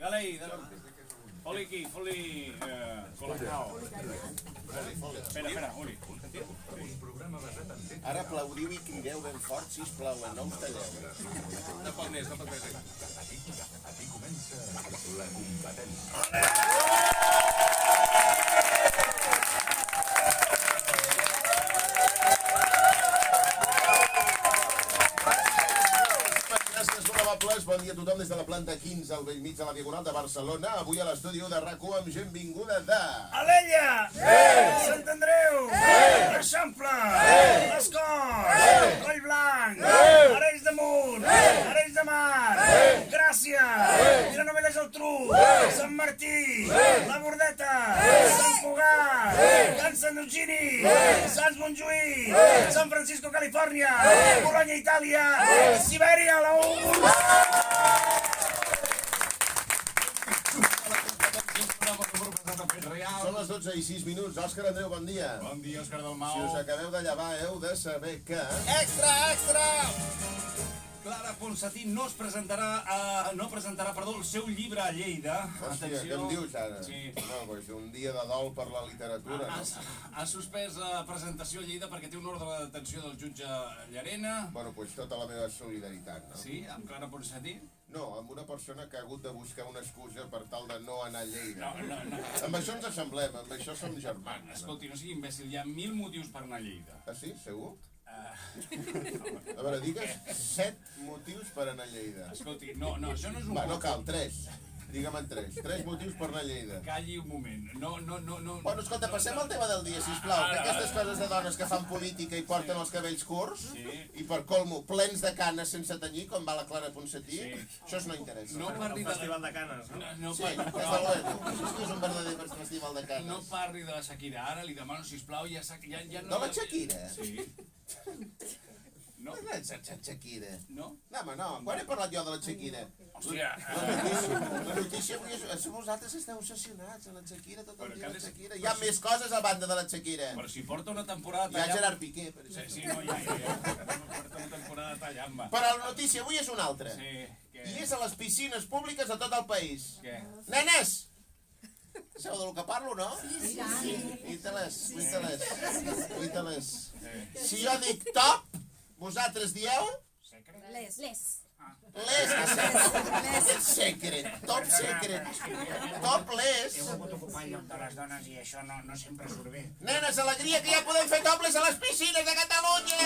dale ahí. Foli aquí, foli... Colacao. Espera, Uli. Ara aplaudiu i crideu ben fort, sisplau, no us talleu. No pot més. Aquí comença la competència. Bon dia a tothom des de la planta 15 al bell mig de la Diagonal de Barcelona. Avui a l'estudi de RAC1 amb gent vinguda de... Alella! Sant Andreu! L'Eixample! Les Corts! Collblanc! Arenys de Munt! Arenys de Mar! Gràcia! Vilanova i la Geltrú! Sant Martí! La Bordeta! Sant Cugat! Can Sant Eugeni! Sants Montjuïc! San Francisco, Califòrnia! Bologna, Itàlia! Sibèria, la URSS! Són les 12 i 6 minuts. Òscar Andreu, bon dia. Bon dia, Òscar Dalmau. Si us acabeu de llevar, heu de saber que... Extra! Clara Ponsatí no presentarà el seu llibre a Lleida. Hòstia, què em dius ara? Sí. No, pues un dia de dol per la literatura, no? Ha suspès la presentació a Lleida perquè té un ordre de detenció del jutge Llarena. Bueno, pues tota la meva solidaritat, no? Sí, amb Clara Ponsatí? No, amb una persona que ha hagut de buscar una excusa per tal de no anar a Lleida. No. Amb això ens assemblem, amb això som germans. Escolti, no sigui imbècil, hi ha 1000 motius per anar a Lleida. Ah, sí? Segur? A veure, digues 7 motius per anar a Lleida. Escolti, no, això no és un... Va, no cal, 3. Digue'm en 3. 3 motius per anar a Lleida. Calli un moment. No. Bueno, escolta, passem al tema del dia, sisplau. Que aquestes coses de dones que fan política i porten els cabells curts i per colmo plens de canes sense tenyir, com va la Clara Ponsatí, això no interessa. No parli Un festival de canes, no? Sí, és bueno. Això és un verdader festival de canes. No parli de la Shakira ara, li demano, sisplau, ja no... De la Shakira? Sí. No? No ets Shakira. No? No, home, no. Quan he parlat jo de la Shakira? Hòstia... La notícia avui és... Vosaltres esteu obsessionats amb la Shakira, tot el dia la Shakira. Hi ha més coses a banda de la Shakira. Però si porta una temporada Hi ha Gerard Piqué, per exemple. Sí, no, ja. Porta una temporada tallant-me. Però la notícia avui és una altra. Sí, què? I és a les piscines públiques de tot el país. Què? Nenes! Sabeu del que parlo, no? Sí. Cuita-les. Si jo dic top, vosaltres dieu? Les. Secret. Top secret. Top les. He volgut ocupar el lloc de les dones i això no sempre surt bé. Nenes, alegria que ja podem fer topless a les piscines de Catalunya!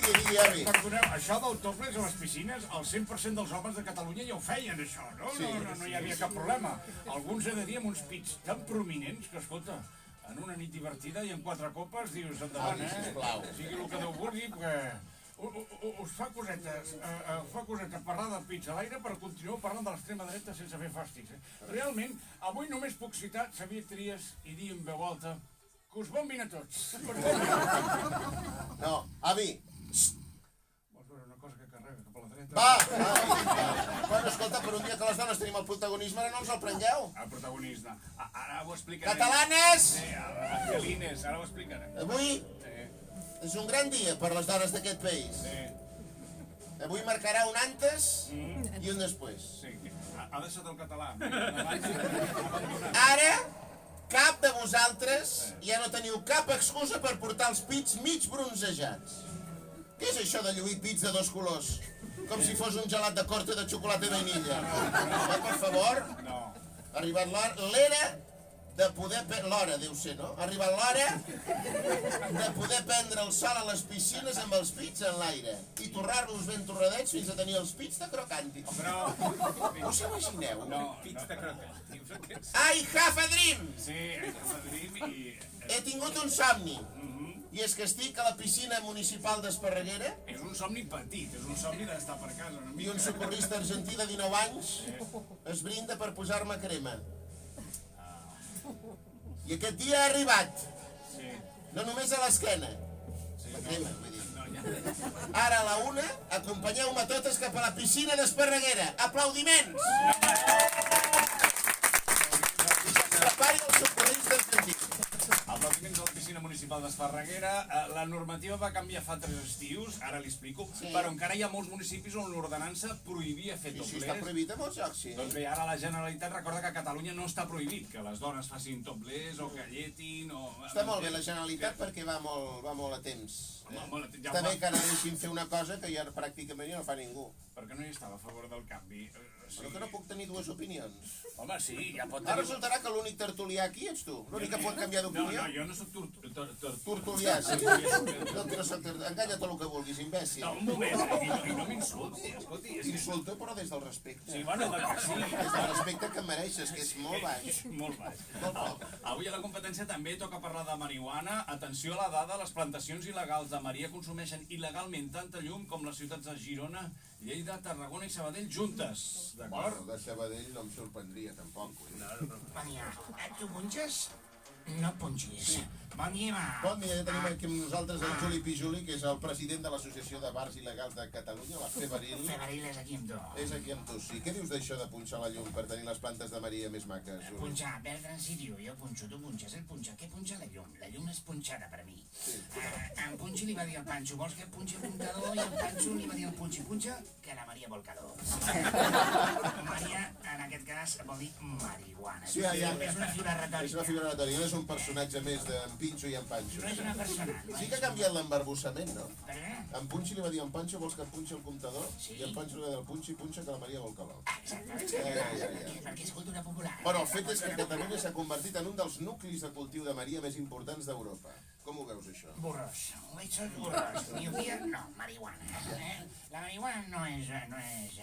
Digui, avi. Perdoneu, això del topless a les piscines, el 100% dels homes de Catalunya ja ho feien, això, no? No hi havia cap problema. Alguns he de dir amb uns pits tan prominents que, escolta, en una nit divertida i en 4 copes dius endavant, sisplau. Sigui el que Déu vulgui, perquè us fa coseta parlar del pits a l'aire, però continueu parlant de l'extrema dreta sense fer fàstics. Realment, avui només puc citar Xavier Trias i dir en veu alta que us bombin a tots. No, avi. Vols veure una cosa que carrega cap a la dreta? Va! Bueno, escolta, per un dia que les dones tenim el protagonisme, ara no ens el prengueu. El protagonista. Ara ho explicarem. Catalanes! Sí, Angelines, ara ho explicarem. Avui és un gran dia per les dones d'aquest país. Sí. Avui marcarà un antes i un després. Sí, ha deixat el català. Ara, cap de vosaltres ja no teniu cap excusa per portar els pits mig bronzejats. Què és això de lluir pits de 2 colors? Com si fos un gelat de corte de xocolata i vainilla. Per favor, No. ha arribat l'era de poder... L'hora, deu ser, no? Ha arribat l'hora de poder prendre el sol a les piscines amb els pits en l'aire i torrar-los ben torradets fins a tenir els pits de crocàntics. Però... Us ho imagineu? No, pits de crocàntics. I have a dream! Sí, i... He tingut un somni. I és que estic a la piscina municipal d'Esparreguera És un somni petit, és un somni d'estar per casa. i un socorrista argentí de 19 anys es brinda per posar-me crema. I aquest dia ha arribat. Sí. No només a l'esquena. La crema, vull dir. No, ja... Ara a la 1, acompanyeu-me totes cap a la piscina d'Esparreguera. Aplaudiments! Prepari el socorrista argentí. Aplaudiments a la piscina municipal. municipal d'Esparreguera. La normativa va canviar fa 3 estius, ara li explico, però encara hi ha molts municipis on l'ordenança prohibia fer Sí, topless. està prohibit a molts llocs, sí. Doncs bé, ara la Generalitat recorda que a Catalunya no està prohibit que les dones facin topless o que lletin o... Està molt bé la Generalitat perquè va molt a temps. Ja Està bé que ara deixin fer una cosa que ja pràcticament ja no fa ningú. Perquè no hi estava a favor del canvi. Però que no puc tenir dues opinions. Home, sí, ja pot Ara tenir... resultarà que l'únic tertulià aquí ets tu. L'únic que pot canviar d'opinió. No, jo no soc Tertulià, sí. No soc enganya tot el que vulguis, imbècil. No, un moment, i no m'insulti, escolti. Insulta, però des del respecte. Sí, bueno, que sí. Des del respecte que em mereixes, que és molt baix. Molt baix. Molt poc. Avui a la competència també toca parlar de marihuana. Atenció a la dada, les plantacions il·legals de Maria consumeixen il·legalment tanta llum com les ciutats de Girona, Lleida, Tarragona i Sabadell juntes. D'acord? Bueno, de Sabadell no em sorprendria, tampoc. Bon dia. Tu punxes? No punxis. Bon dia, va. Bon dia, tenim aquí amb nosaltres el Juli Pijuli, que és el president de l'Associació de Bars Il·legals de Catalunya, la Febril. Febril és aquí amb tu. És aquí amb tu, sí. Què dius d'això de punxar la llum per tenir les plantes de Maria més maques, Juli? Punxar, Bertran Sirio, jo punxo, tu punxes, ell punxa. Què punxa la llum? La llum és punxada per mi. En Punxi li va dir al Panxo, vols que punxi el comptador? I el Panxo li va dir al Punxi, punxa, que la Maria vol calor. Maria, en aquest cas, vol dir marihuana. Sí, ja. És una figura retòrica. És una figura retòrica, no és un personatge més d'en Pinxo i en Panxo. No és una persona. Sí que ha canviat l'embarbussament, no? Per què? En Punxi li va dir a en Panxo, vols que et punxi el comptador? Sí. I en Panxo li va dir al Punxi, punxa, que la Maria vol calor. Exacte. Ja. Perquè és cultura popular. Bueno, el fet és que Catalunya s'ha convertit en un dels nuclis de cultiu de Maria més importants d'Europa. Com ho veus, això? Borrós. Això és borrós. Miopia, no, marihuana. La marihuana no és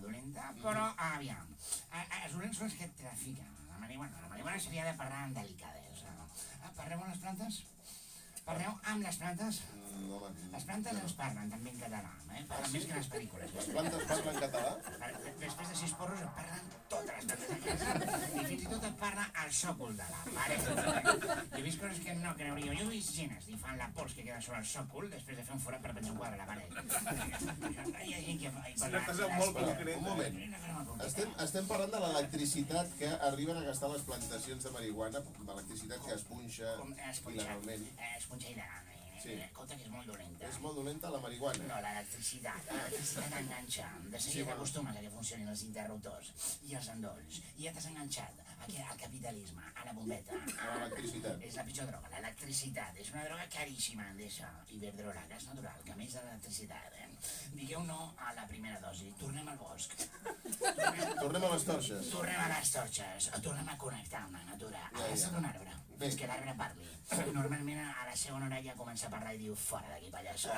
dolenta, però, aviam, els dolents són els que trafiquen. La marihuana s'havia de parlar amb delicadesa. Parleu amb les plantes? Parleu amb les plantes? No, home, Les plantes ens parlen també en català, parlen més que les pel·lícules. les plantes parlen català? Després de 6 porros et parlen totes les plantes de casa i fins i tot et parla el sòcol de la paret. Jo he vist coses que no creuríeu. Jo he vist gent i fan la pols que queda sobre el sòcol després de fer un forat per penjar un quadre a la paret. Hi ha gent que Un moment. Estem parlant de l'electricitat que arriben a gastar les plantacions de marihuana, l'electricitat que es punxa il·legalment. Es punxa il·legalment. Sí. Compte que és molt dolenta. És molt dolenta la marihuana. No, l'electricitat enganxa. De seguida t'acostumes a que funcionin els interruptors i els endolls. I ja t'has enganxat al capitalisme, a la bombeta. A l'electricitat. És la pitjor droga, l'electricitat. És una droga caríssima, d'això. Iberdrola, gas natural, que a més de l'electricitat, Digueu no a la primera dosi. Tornem al bosc. Tornem a les torxes. Tornem a les torxes. Tornem a connectar amb la natura. A l'asset d'un arbre. Fins que l'arbre parli. Normalment a la segona orella comença a parlar i diu fora d'aquí, pallasso.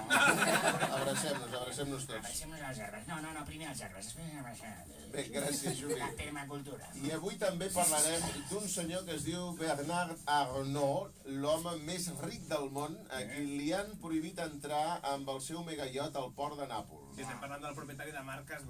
Abracem-nos tots. Abracem-nos als arbres. No, primer als arbres, després abracem. Bé, gràcies, Juli. La permacultura. I avui també parlarem d'un senyor que es diu Bernard Arnault, l'home més ric del món, a qui li han prohibit entrar amb el seu megaiot al port de Nàpols. Sí, estem parlant del propietari de marques,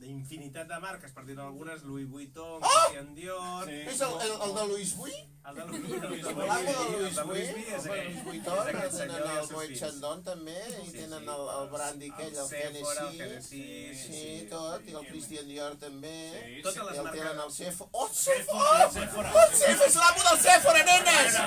d'infinitat de marques, per dir algunes, Louis Vuitton, Christian Dior... És el de Louis Vuitton? El de Louis Vuitton. L'amo de Louis El Vuitton? és aquell. Louis Vuitton, És aquest tenen senyor i el els seus Moet fills. Chandon també, i tenen el brandy aquell, el Sephora, Hennessy, sí, sí, tot, i el Christian Dior també, Totes i les el marques... tenen el Sephora. Oh, Sephora! Oh, Sephora, és l'amo del Sephora, nenes!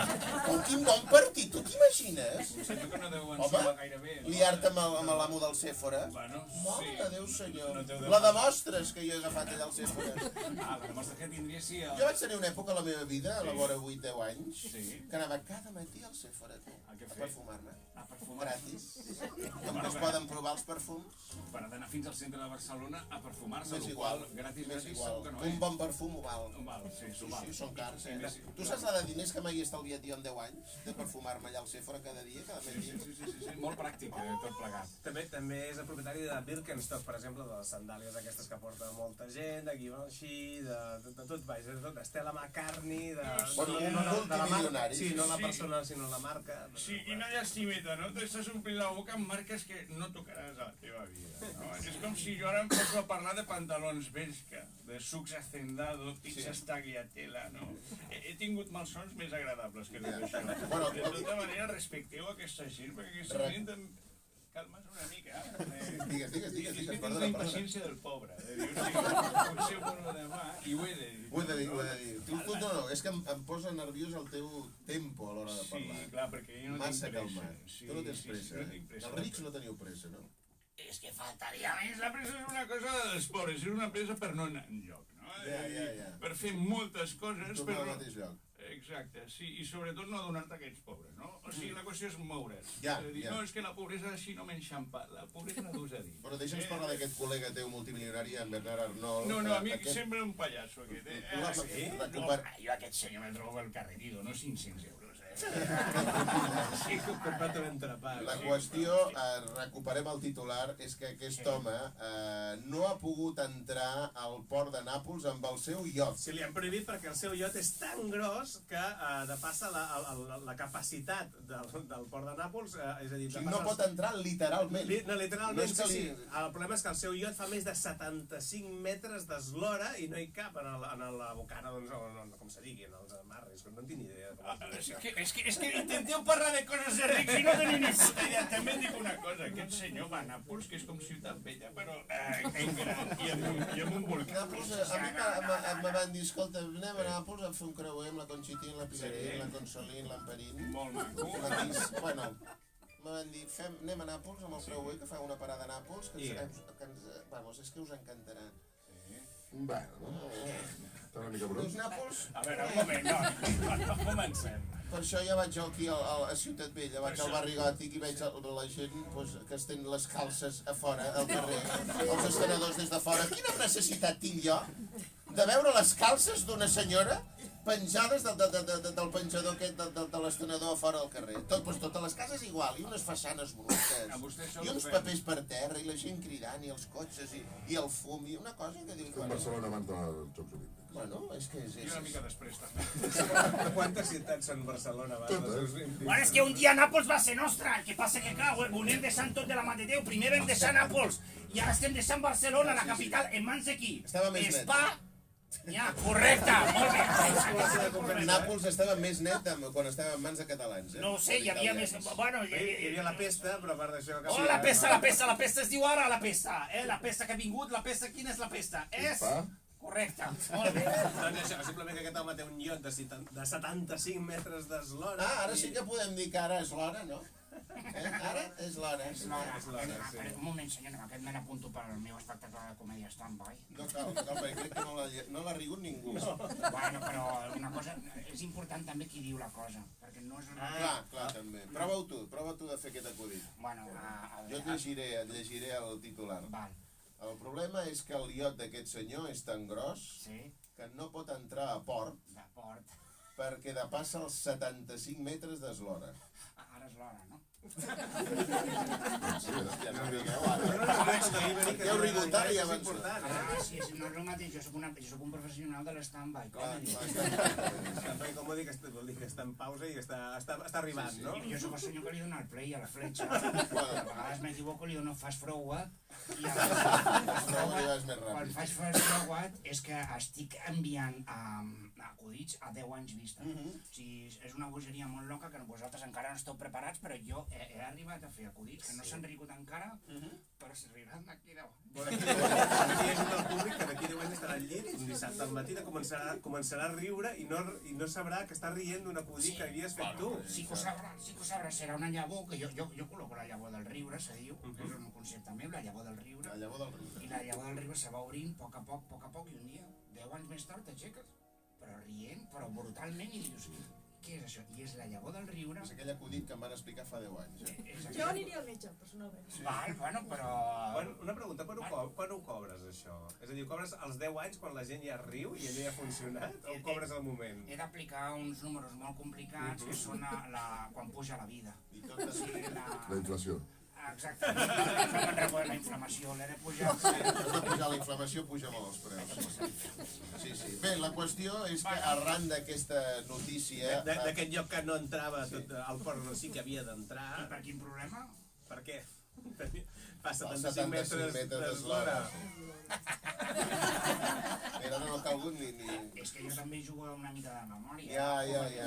Oh, quin bon partit, tu t'imagines? Senyor que no deu Home, ensolar gaire bé. liar-te amb l'amo del Sephora? Bueno, Mare de Déu, senyor. No deu de- La demostres que jo he agafat allà al Sephora. la demostra que tindria sí... Jo vaig tenir una època a la meva vida, a la vora 8-10 anys, Sí. que anava cada matí al Sephora, tu, A què a fer? perfumar-me. A perfumar. Gratis. Com que es poden provar els perfums, Per anar fins al centre de Barcelona a perfumar-se, m'és el igual. qual gratis, M'és gratis, igual. segur que no Un és. bon perfum ho val. Val, sí, Sí, val. sí, són cars, Sí, sí. Tu saps la de diners que m'he estalviat jo en 10 anys? De perfumar-me allà al Sephora cada dia, cada matí? Sí, molt pràctic, tot plegat. També és el propietari de Birkenstock, per exemple, de les sandàlies aquestes que porta molta gent, de Givenchy, de tot, vaja, de tot, Stella McCartney, Bueno, un de la marca, multimilionari. sí, no la Sí. persona, sinó la marca. Sí, i no llastimeta, no? T'estàs omplint la boca amb marques que no tocaràs a la teva vida, no? És com si jo ara em poso a parlar de pantalons Bershka, de sucs Hacendado, pizzas Tagliatella, no? He tingut malsons més agradables que tot això. Bueno, De tota manera, respecteu aquesta gent, perquè aquesta gent calma's una mica. Digues, És que tens la perdona. impaciència del pobre. Potser ho demà, i ho he de dir. Ho he de dir. Tu, no, és que em posa nerviós el teu tempo a l'hora de parlar. Sí, clar, perquè jo no Massa tinc pressa. calmat. Tu no tens pressa, no tinc pressa. Els rics no teniu pressa, no? És que faltaria més. La pressa és una cosa dels pobres, és una pressa per no anar enlloc, no? Ja. Per fer moltes coses, Tornar però... al mateix lloc. Exacte, sí, i sobretot no donar-te a aquests pobres, no? O sigui, la qüestió és moure's. Ja. No, és que la pobresa així no m'enxampa, la pobresa l'ús a dir. Però deixa'ns parlar d'aquest col·lega teu multimilionari, en Bernard Arnault. No, a mi sembla un pallasso aquest, No, Jo aquest senyor me'l trobo al carrerido, no 500 euros, Sí, completament trapat. La qüestió, recuperem el titular, és que aquest home no ha pogut entrar al port de Nàpols amb el seu iot. Se li han prohibit perquè el seu iot és tan gros que depassa la capacitat del port de Nàpols, és a dir... O sigui, no pot entrar literalment. No, literalment, No és que sí. li- El problema és que el seu iot fa més de 75 metres d'eslora i no hi cap en la bocana, doncs, o com se digui, en els amarres, no en tinc ni idea. És que intenteu parlar de coses de rics i no teniu ni puta idea. També et dic una cosa, aquest senyor va a Nàpols, que és com ciutat vella, però en gran i amb un volcà. Nàpols, a mi me van dir, escolta, anem a Nàpols a fer un creuer amb la Conchitín, la Picarín, la Consolín, l'Amperín. Molt maco. Bueno, me van dir, anem a Nàpols amb el creuer, que fa una parada a Nàpols, vamos, és que us encantarà. Bueno, està una mica brut. Dius Nàpols? A veure, un moment, no comencem. Per això ja vaig aquí a Ciutat Vella, vaig al barri gòtic i veig la gent que es tenen les calces a fora, al carrer, els estenedors des de fora. Quina necessitat tinc jo de veure les calces d'una senyora penjades del penjador aquest de l'estenedor a fora del carrer? Totes les cases igual, i unes façanes brutes, i uns papers per terra, i la gent cridant, i els cotxes, i el fum, i una cosa que dic... Com Barcelona abans dels Jocs Olímpics. Bueno, és que és... I una mica després, també. Quantes ciutats són Barcelona abans dels Jocs Olímpics? Bueno, és que un dia Nàpols va ser nostra, el que passa que clar, ho anem deixant tot de la mà de Déu. Primer vam deixar Nàpols i ara estem deixant Barcelona, la capital, en mans de qui? Estava més net. Spa. Ja, correcte, molt bé. Nàpols estava més net quan estava en mans de catalans, eh? No ho sé, hi havia més... Bueno, Hi havia la pesta, però a part d'això... Oh, la pesta es diu ara la pesta. La pesta que ha vingut, la pesta, quina és la pesta? És... Correcte, molt bé. Doncs això, simplement que aquest home té un iot de 75 metres d'eslora. Ara sí que podem dir que ara és l'hora, no? Ara és l'hora. Un moment, senyor, aquest me n'apunto per al meu espectacle de comèdia stand-by. No cal, perquè crec que no l'ha rigut ningú. Bueno, però una cosa, és important també qui diu la cosa, perquè no és... Clar, també. Prova tu de fer aquest acudit. Bueno, Jo et llegiré el titular. Val. El problema és que el iot d'aquest senyor és tan gros que no pot entrar a port De port. perquè depassa els 75 metres d'eslora. Ara és l'hora, no? Ja no rigueu ara. Ja heu rigut ara i abans. Sí, no és el mateix, jo soc un professional de l'stand-by. Stand-by, com ho dic, vol dir que està en pausa i està arribant, no? Jo soc el senyor que li dona el play a la fletxa. A vegades m'equivoco, li dono fast forward. I quan faig fast forward és que estic enviant acudits a 10 anys vista. O sigui, és una bogeria molt loca que vosaltres encara no esteu preparats, però jo he arribat a fer acudits que no s'han rigut encara, però s'arribaran d'aquí 10 anys. Hi ha gent del públic que d'aquí 10 anys estarà al llit, un dissabte al matí, començarà a riure i no sabrà que està rient d'un acudit que havies fet tu. Sí que ho sabrà, serà una llavor, que jo col·loco la llavor del riure, se diu, és un concepte meu, la llavor del riure. La llavor del riure. I la llavor del riure se va obrint a poc, i un dia, 10 anys més tard, t'aixeques, però rient, però brutalment, i dius, què és això? I és la llavor del riure. És aquell acudit que em van explicar fa 10 anys. Jo aniria al metge, personalment. Bueno, però... Una pregunta, quan ho cobres, això? És a dir, ho cobres als 10 anys quan la gent ja riu i allò ja ha funcionat, o ho cobres al moment? He d'aplicar uns números molt complicats que són quan puja la vida. I tot La inflació. Exacte, no me'n recordo la inflamació, l'he de pujar. Has de pujar la inflamació, puja molt els preus. Sí. Bé, la qüestió és que arran d'aquesta notícia... D'aquest lloc que no entrava al port, no sí que havia d'entrar. I per quin problema? Per què? Fa 75 metres d'eslora. Mira, no ha calgut ni... És que jo també jugo una mica de memòria. Ja,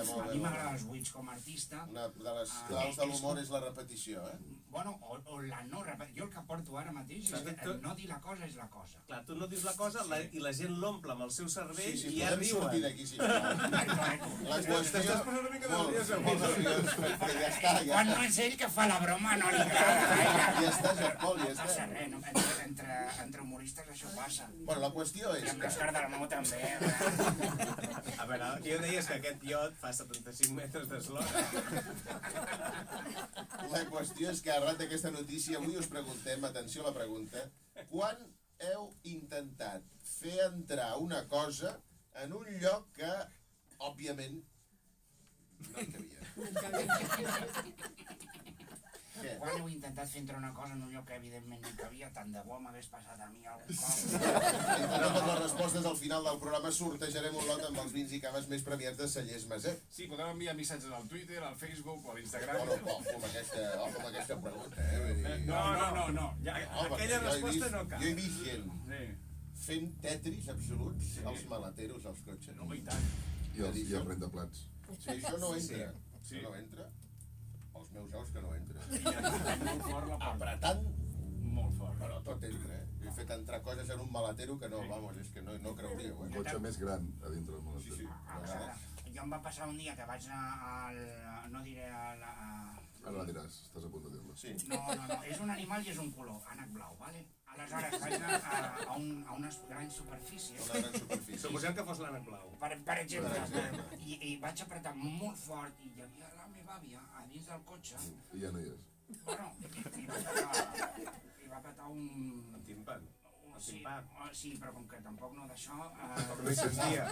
molt bé. A mi m'agraden els buits com a artista. Una de les claus de l'humor és la repetició, eh? Bueno, o la no repetició. Jo el que porto ara mateix és que no dir la cosa és la cosa. Clar, tu no dius la cosa i la gent l'omple amb el seu cervell Sí, i ja podem sortir riuen. d'aquí, sisplau. La qüestió... T'estàs posant una mica Molt, nerviós, molt seriós, però ja està, ja Quan no està. és ell que fa la broma, no li agrada gaire. Ja està, Joan Pol, ja No passa està. res, no? Entre humoristes això passa. Bueno, la qüestió I és amb que... l'Òscar Dalmau també. A veure, el que jo deia és que aquest iot fa 75 metres d'eslora. La qüestió és que arran d'aquesta notícia avui us preguntem, atenció a la pregunta, quan heu intentat fer entrar una cosa en un lloc que, òbviament, no hi cabia? Què? Quan heu intentat fer entrar una cosa en un lloc que evidentment no hi cabia, tant de bo m'hagués passat a mi algun cop. Entre totes les respostes al final del programa sortejarem un lot amb els vins i caves més premiats de Cellers Maset. Sí, podeu enviar missatges al Twitter, al Facebook o a l'Instagram. Bueno, com aquesta pregunta, Vull dir... No. Ja, Home, aquella jo he resposta vist- no cal. Jo he vist gent Sí. fent tetris absoluts als maleteros, als cotxes. No, i tant. I els rentaplats. Si això no entra, Sí. això no entra, els meus ous que no entren. Molt fort la porta. Apretant, Molt fort. però tot entra, Jo he fet entrar coses en un maletero que no, vamos, és que no creuríeu, Un cotxe més gran a dintre del monestir. Sí, a vegades. Jo em va passar un dia que vaig anar al... no diré a la... Ara la diràs, estàs a punt de dir-la. Sí. No, és un animal i és un color, ànec blau, vale? Aleshores vaig anar a unes grans superfícies. Una gran superfície. Suposem que fos l'ànec blau. Per exemple, i vaig apretar molt fort i hi havia la meva àvia a dins del cotxe. I ja no hi és. Bueno, i va petar un... El timpan. El Sí, timpà. sí, però com que tampoc no d'això... Com no hi sentia.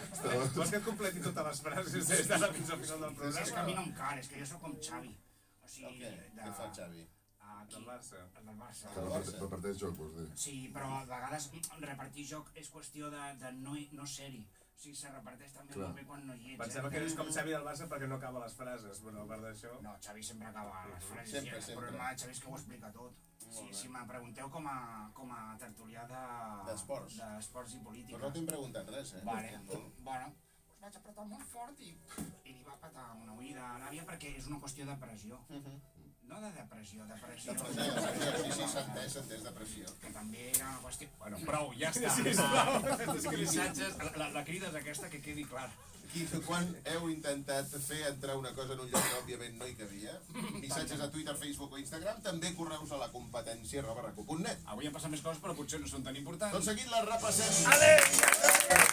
Vols que et completi totes les frases des d'ara fins al final del És que a mi programa? no em cal, és que jo sóc com Xavi. O sigui, Què fa el Xavi? Aquí, Del Barça. el del Barça. Que reparteix joc, vols dir? Sí, però a vegades repartir joc és qüestió de no ser-hi. O sigui, se reparteix també Clar. molt bé quan no hi ets. Pensava que eres com Xavi del Barça perquè no acaba les frases, però a part d'això... No, Xavi sempre acaba les frases. Sempre, El sempre. problema de Xavi és que ho explica tot. Si me pregunteu com a tertulià D'esports. d'esports i política. Però no t'hem preguntat res, Vale, bueno, us vaig apretar molt fort i li va petar una oïda a l'àvia perquè és una qüestió de pressió. No de depressió, de pressió. Sí, s'ha entès de pressió. Que també era una qüestió... Bueno, prou, ja està. Missatges, la crida és aquesta, que quedi clar. Quan heu intentat fer entrar una cosa en un lloc que òbviament no hi cabia? Missatges a Twitter, Facebook o Instagram, també correus a la competència@raco.net. Avui han passat més coses, però potser no són tan importants. Tot seguit les repassem. Ale!